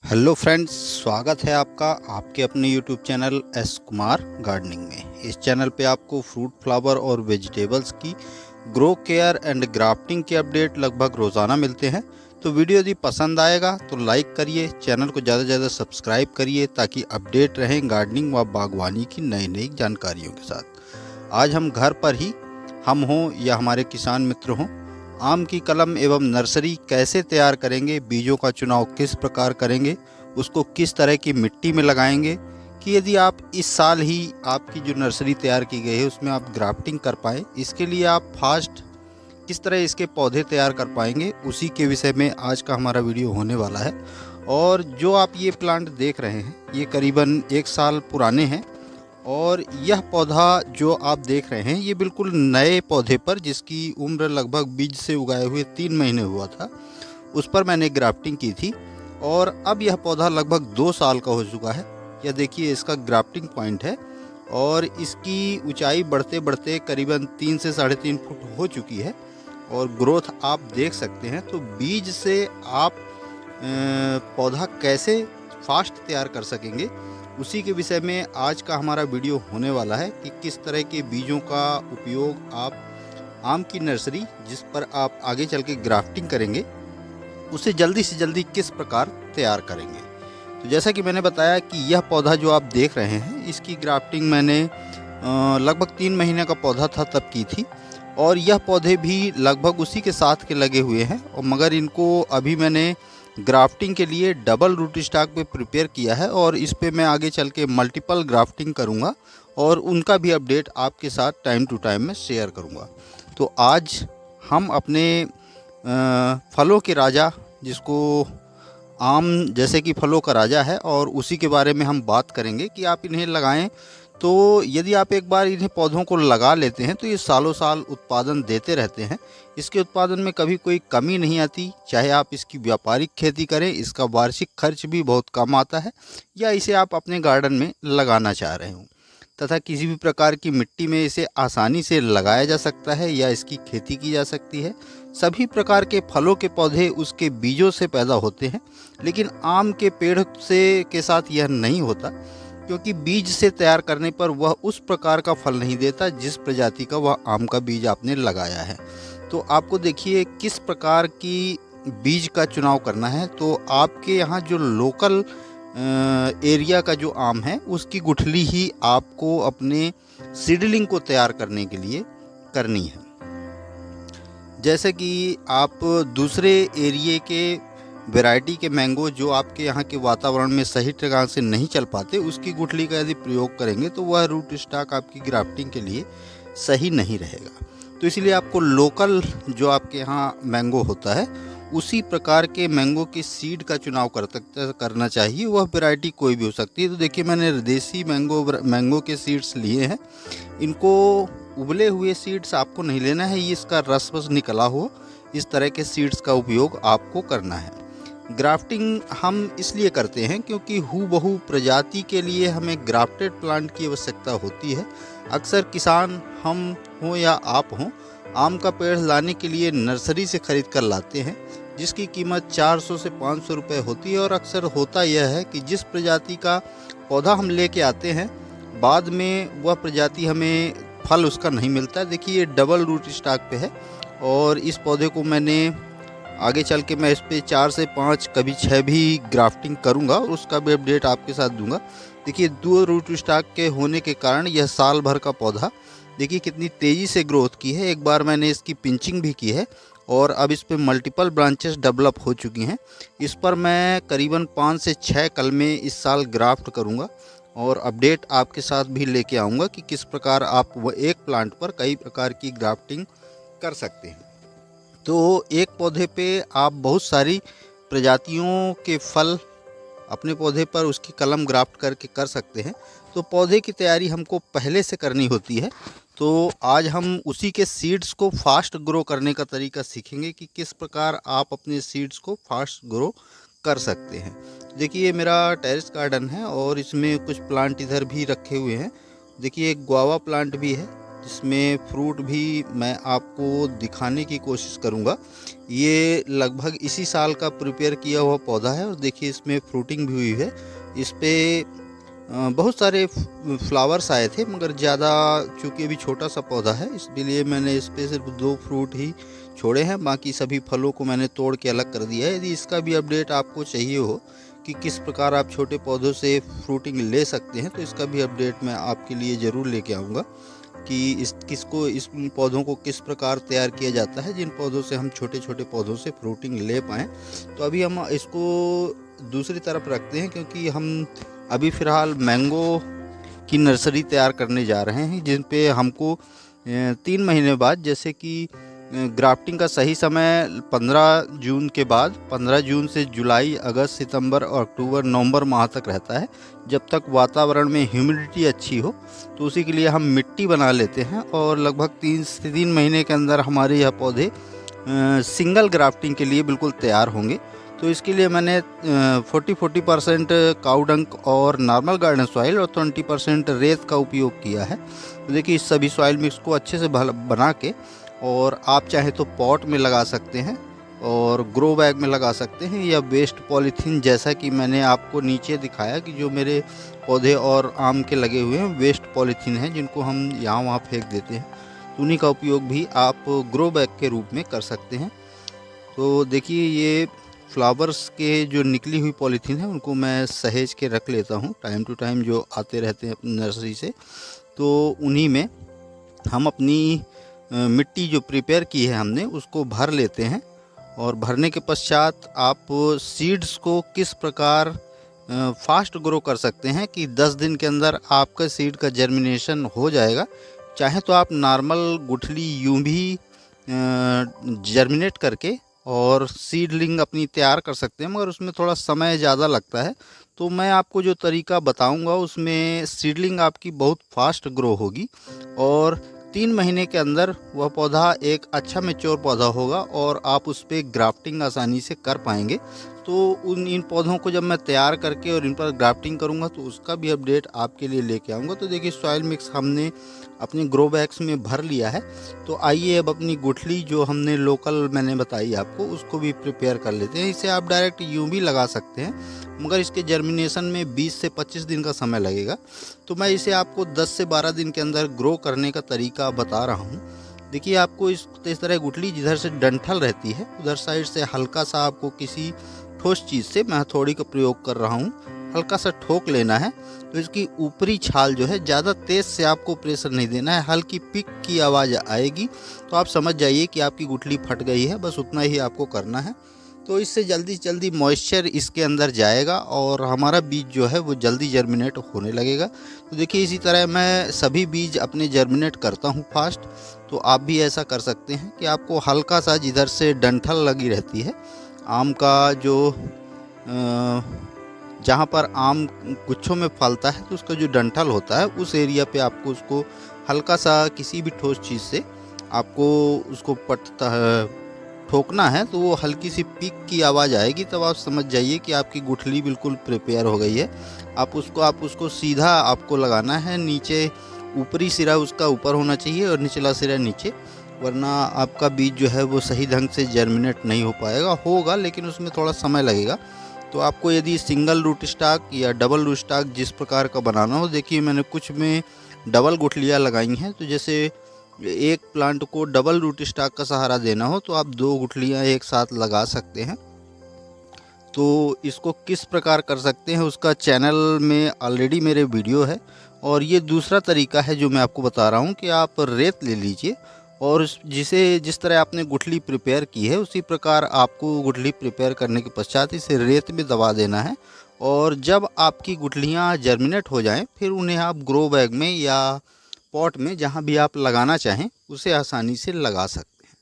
Hello friends, स्वागत है आपका आपके अपने YouTube channel S Kumar gardening में। इस चैनल पे आपको फ्रूट, फ्लावर और वेजिटेबल्स की ग्रो केयर एंड ग्राफ्टिंग के अपडेट लगभग रोज़ाना मिलते हैं। तो वीडियो यदि पसंद आएगा तो लाइक करिए, चैनल को ज़्यादा से ज़्यादा सब्सक्राइब करिए ताकि अपडेट रहें गार्डनिंग व बागवानी की नई नई जानकारियों के साथ। आज हम घर पर ही, हम हों या हमारे किसान मित्र हों, आम की कलम एवं नर्सरी कैसे तैयार करेंगे, बीजों का चुनाव किस प्रकार करेंगे, उसको किस तरह की मिट्टी में लगाएंगे कि यदि आप इस साल ही आपकी जो नर्सरी तैयार की गई है उसमें आप ग्राफ्टिंग कर पाएँ, इसके लिए आप फास्ट किस तरह इसके पौधे तैयार कर पाएंगे, उसी के विषय में आज का हमारा वीडियो होने वाला है। और जो आप ये प्लांट देख रहे हैं ये करीबन 1 साल पुराने हैं और यह पौधा जो आप देख रहे हैं ये बिल्कुल नए पौधे पर, जिसकी उम्र लगभग बीज से उगाए हुए 3 महीने हुआ था, उस पर मैंने ग्राफ्टिंग की थी। और अब यह पौधा लगभग 2 साल का हो चुका है। यह देखिए इसका ग्राफ्टिंग पॉइंट है और इसकी ऊंचाई बढ़ते बढ़ते करीबन 3 से 3.5 फुट हो चुकी है और ग्रोथ आप देख सकते हैं। तो बीज से आप पौधा कैसे फास्ट तैयार कर सकेंगे, उसी के विषय में आज का हमारा वीडियो होने वाला है कि किस तरह के बीजों का उपयोग आप आम की नर्सरी जिस पर आप आगे चल के ग्राफ्टिंग करेंगे उसे जल्दी से जल्दी किस प्रकार तैयार करेंगे। तो जैसा कि मैंने बताया कि यह पौधा जो आप देख रहे हैं इसकी ग्राफ्टिंग मैंने लगभग 3 महीने का पौधा था तब की थी और यह पौधे भी लगभग उसी के साथ के लगे हुए हैं। और मगर इनको अभी मैंने ग्राफ्टिंग के लिए डबल रूट स्टॉक पे प्रिपेयर किया है और इस पे मैं आगे चल के मल्टीपल ग्राफ्टिंग करूँगा और उनका भी अपडेट आपके साथ टाइम टू टाइम में शेयर करूँगा। तो आज हम अपने फलों के राजा, जिसको आम जैसे कि फलों का राजा है, और उसी के बारे में हम बात करेंगे कि आप इन्हें लगाएं तो यदि आप एक बार इन्हें पौधों को लगा लेते हैं तो ये सालों साल उत्पादन देते रहते हैं। इसके उत्पादन में कभी कोई कमी नहीं आती, चाहे आप इसकी व्यापारिक खेती करें, इसका वार्षिक खर्च भी बहुत कम आता है, या इसे आप अपने गार्डन में लगाना चाह रहे हों, तथा किसी भी प्रकार की मिट्टी में इसे आसानी से लगाया जा सकता है या इसकी खेती की जा सकती है। सभी प्रकार के फलों के पौधे उसके बीजों से पैदा होते हैं, लेकिन आम के पेड़ से के साथ यह नहीं होता, क्योंकि बीज से तैयार करने पर वह उस प्रकार का फल नहीं देता जिस प्रजाति का वह आम का बीज आपने लगाया है। तो आपको देखिए किस प्रकार की बीज का चुनाव करना है। तो आपके यहाँ जो लोकल एरिया का जो आम है उसकी गुठली ही आपको अपने सीडलिंग को तैयार करने के लिए करनी है। जैसे कि आप दूसरे एरिए के वैरायटी के मैंगो जो आपके यहाँ के वातावरण में सही प्रकार से नहीं चल पाते, उसकी गुठली का यदि प्रयोग करेंगे तो वह रूट स्टॉक आपकी ग्राफ्टिंग के लिए सही नहीं रहेगा। तो इसलिए आपको लोकल जो आपके यहाँ मैंगो होता है उसी प्रकार के मैंगो की सीड का चुनाव करना चाहिए। वह वैरायटी कोई भी हो सकती है। तो देखिए मैंने देसी मैंगो के सीड्स लिए हैं। इनको उबले हुए सीड्स आपको नहीं लेना है, ये इसका रस बस निकला हो, इस तरह के सीड्स का उपयोग आपको करना है। ग्राफ्टिंग हम इसलिए करते हैं क्योंकि हूबहू प्रजाति के लिए हमें ग्राफ्टेड प्लांट की आवश्यकता होती है। अक्सर किसान, हम हों या आप हों, आम का पेड़ लाने के लिए नर्सरी से खरीद कर लाते हैं जिसकी कीमत 400 से 500 रुपये होती है। और अक्सर होता यह है कि जिस प्रजाति का पौधा हम लेके आते हैं बाद में वह प्रजाति हमें फल उसका नहीं मिलता है। देखिए ये डबल रूट स्टॉक पे है और इस पौधे को मैंने आगे चल के मैं इस पर 4 से 5 कभी 6 भी ग्राफ्टिंग करूंगा और उसका भी अपडेट आपके साथ दूंगा। देखिए 2 रूट स्टॉक के होने के कारण यह साल भर का पौधा देखिए कितनी तेज़ी से ग्रोथ की है। एक बार मैंने इसकी पिंचिंग भी की है और अब इस पे मल्टीपल ब्रांचेस डेवलप हो चुकी हैं। इस पर मैं करीबन 5 से 6 कलमें इस साल ग्राफ्ट करूंगा और अपडेट आपके साथ भी लेके आऊँगा कि किस प्रकार आप वह एक प्लांट पर कई प्रकार की ग्राफ्टिंग कर सकते हैं। तो एक पौधे पे आप बहुत सारी प्रजातियों के फल अपने पौधे पर उसकी कलम ग्राफ्ट करके कर सकते हैं। तो पौधे की तैयारी हमको पहले से करनी होती है। तो आज हम उसी के सीड्स को फास्ट ग्रो करने का तरीका सीखेंगे कि किस प्रकार आप अपने सीड्स को फास्ट ग्रो कर सकते हैं। देखिए ये मेरा टेरेस गार्डन है और इसमें कुछ प्लांट इधर भी रखे हुए हैं। देखिए एक गुआवा प्लांट भी है जिसमें फ्रूट भी मैं आपको दिखाने की कोशिश करूँगा। ये लगभग इसी साल का प्रिपेयर किया हुआ पौधा है और देखिए इसमें फ्रूटिंग भी हुई है। इस पे बहुत सारे फ्लावर्स आए थे, मगर ज़्यादा, चूँकि अभी छोटा सा पौधा है इसलिए मैंने इस पे सिर्फ 2 फ्रूट ही छोड़े हैं, बाकी सभी फलों को मैंने तोड़ के अलग कर दिया है। यदि इसका भी अपडेट आपको चाहिए हो कि किस प्रकार आप छोटे पौधों से फ्रूटिंग ले सकते हैं, तो इसका भी अपडेट मैं आपके लिए ज़रूर लेके आऊँगा कि इस पौधों को किस प्रकार तैयार किया जाता है, जिन पौधों से हम छोटे-छोटे पौधों से फ्रूटिंग ले पाएँ। तो अभी हम इसको दूसरी तरफ रखते हैं, क्योंकि हम अभी फ़िलहाल मैंगो की नर्सरी तैयार करने जा रहे हैं, जिन पे हमको 3 महीने बाद, जैसे कि ग्राफ्टिंग का सही समय 15 जून के बाद, 15 जून से जुलाई, अगस्त, सितंबर और अक्टूबर, नवंबर माह तक रहता है, जब तक वातावरण में ह्यूमिडिटी अच्छी हो। तो उसी के लिए हम मिट्टी बना लेते हैं और लगभग 3 से 3 महीने के अंदर हमारे यह पौधे सिंगल ग्राफ्टिंग के लिए बिल्कुल तैयार होंगे। तो इसके लिए मैंने 40% काऊ डंक और नॉर्मल गार्डन सॉइल और 20% रेत का उपयोग किया है। तो देखिए इस सभी सॉइल मिक्स को अच्छे से बना के, और आप चाहे तो पॉट में लगा सकते हैं और ग्रो बैग में लगा सकते हैं, या वेस्ट पॉलीथीन, जैसा कि मैंने आपको नीचे दिखाया कि जो मेरे पौधे और आम के लगे हुए हैं वेस्ट पॉलीथीन हैं, जिनको हम यहाँ वहाँ फेंक देते हैं, तो उन्हीं का उपयोग भी आप ग्रो बैग के रूप में कर सकते हैं। तो देखिए ये फ्लावर्स के जो निकली हुई पॉलीथीन है उनको मैं सहेज के रख लेता हूँ, टाइम टू टाइम जो आते रहते हैं अपनी नर्सरी से। तो उन्हीं में हम अपनी मिट्टी जो प्रिपेयर की है हमने उसको भर लेते हैं, और भरने के पश्चात आप सीड्स को किस प्रकार फास्ट ग्रो कर सकते हैं कि 10 दिन के अंदर आपका सीड का जर्मिनेशन हो जाएगा। चाहे तो आप नॉर्मल गुठली यूं भी जर्मिनेट करके और सीडलिंग अपनी तैयार कर सकते हैं, मगर उसमें थोड़ा समय ज़्यादा लगता है। तो मैं आपको जो तरीका बताऊंगा उसमें सीडलिंग आपकी बहुत फास्ट ग्रो होगी, और 3 महीने के अंदर वह पौधा एक अच्छा मैच्योर पौधा होगा और आप उस पर ग्राफ्टिंग आसानी से कर पाएंगे। तो इन पौधों को जब मैं तैयार करके और इन पर ग्राफ्टिंग करूंगा तो उसका भी अपडेट आपके लिए लेके आऊँगा। तो देखिए सॉइल मिक्स हमने अपने ग्रो बैग्स में भर लिया है। तो आइए अब अपनी गुठली जो हमने लोकल मैंने बताई आपको उसको भी प्रिपेयर कर लेते हैं। इसे आप डायरेक्ट यूं भी लगा सकते हैं, मगर इसके जर्मिनेशन में 20 से 25 दिन का समय लगेगा। तो मैं इसे आपको 10 से 12 दिन के अंदर ग्रो करने का तरीका बता रहा हूँ। देखिए आपको इस तरह गुठली जिधर से डंठल रहती है उधर साइड से हल्का सा आपको किसी ठोस चीज़ से, मैं हथौड़ी का प्रयोग कर रहा हूँ, हल्का सा ठोक लेना है। तो इसकी ऊपरी छाल जो है ज़्यादा तेज़ से आपको प्रेशर नहीं देना है, हल्की पिक की आवाज़ आएगी तो आप समझ जाइए कि आपकी गुठली फट गई है, बस उतना ही आपको करना है। तो इससे जल्दी से जल्दी मॉइस्चर इसके अंदर जाएगा और हमारा बीज जो है वो जल्दी जर्मिनेट होने लगेगा। तो देखिए इसी तरह मैं सभी बीज अपने जर्मिनेट करता हूँ फास्ट। तो आप भी ऐसा कर सकते हैं कि आपको हल्का सा जिधर से डंठल लगी रहती है आम का, जो जहाँ पर आम गुच्छों में फलता है तो उसका जो डंठल होता है उस एरिया पे आपको उसको हल्का सा किसी भी ठोस चीज़ से आपको उसको ठोकना है। तो वो हल्की सी पीक की आवाज़ आएगी, तब आप समझ जाइए कि आपकी गुठली बिल्कुल प्रिपेयर हो गई है। आप उसको सीधा आपको लगाना है, नीचे ऊपरी सिरा उसका ऊपर होना चाहिए और निचला सिरा नीचे, वरना आपका बीज जो है वो सही ढंग से जर्मिनेट नहीं हो पाएगा। होगा लेकिन उसमें थोड़ा समय लगेगा। तो आपको यदि सिंगल रूट स्टॉक या डबल रूट स्टॉक जिस प्रकार का बनाना हो, देखिए मैंने कुछ में डबल गुठलियाँ लगाई हैं। तो जैसे एक प्लांट को डबल रूट स्टॉक का सहारा देना हो तो आप 2 गुठलियाँ एक साथ लगा सकते हैं। तो इसको किस प्रकार कर सकते हैं उसका चैनल में ऑलरेडी मेरे वीडियो है। और ये दूसरा तरीका है जो मैं आपको बता रहा हूँ कि आप रेत ले लीजिए और जिस तरह आपने गुठली प्रिपेयर की है उसी प्रकार आपको गुठली प्रिपेयर करने के पश्चात इसे रेत में दबा देना है। और जब आपकी गुठलियाँ जर्मिनेट हो जाएं फिर उन्हें आप ग्रो बैग में या पॉट में जहाँ भी आप लगाना चाहें उसे आसानी से लगा सकते हैं।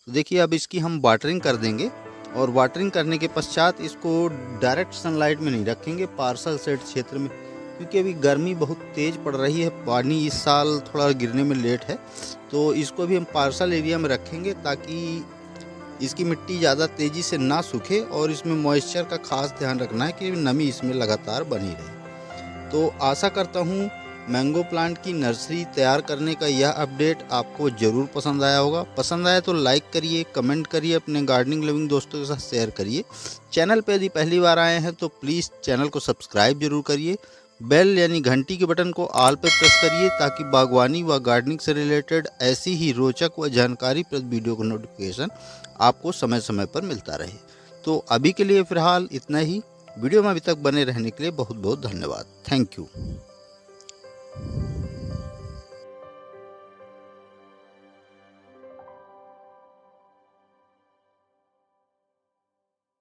तो देखिए अब इसकी हम वाटरिंग कर देंगे, और वाटरिंग करने के पश्चात इसको डायरेक्ट सनलाइट में नहीं रखेंगे, पार्सल सेट क्षेत्र में, क्योंकि अभी गर्मी बहुत तेज़ पड़ रही है, पानी इस साल थोड़ा गिरने में लेट है। तो इसको भी हम पार्सल एरिया में रखेंगे ताकि इसकी मिट्टी ज़्यादा तेज़ी से ना सूखे, और इसमें मॉइस्चर का खास ध्यान रखना है कि नमी इसमें लगातार बनी रहे। तो आशा करता हूँ मैंगो प्लांट की नर्सरी तैयार करने का यह अपडेट आपको ज़रूर पसंद आया होगा। पसंद आया तो लाइक करिए, कमेंट करिए, अपने गार्डनिंग लविंग दोस्तों के साथ शेयर करिए। चैनल पे यदि पहली बार आए हैं तो प्लीज़ चैनल को सब्सक्राइब जरूर करिए। बेल यानी घंटी के बटन को ऑल पे प्रेस करिए ताकि बागवानी व गार्डनिंग से रिलेटेड ऐसी ही रोचक व जानकारीप्रद वीडियो का नोटिफिकेशन आपको समय समय पर मिलता रहे। तो अभी के लिए फ़िलहाल इतना ही। वीडियो में अभी तक बने रहने के लिए बहुत बहुत धन्यवाद। Thank you.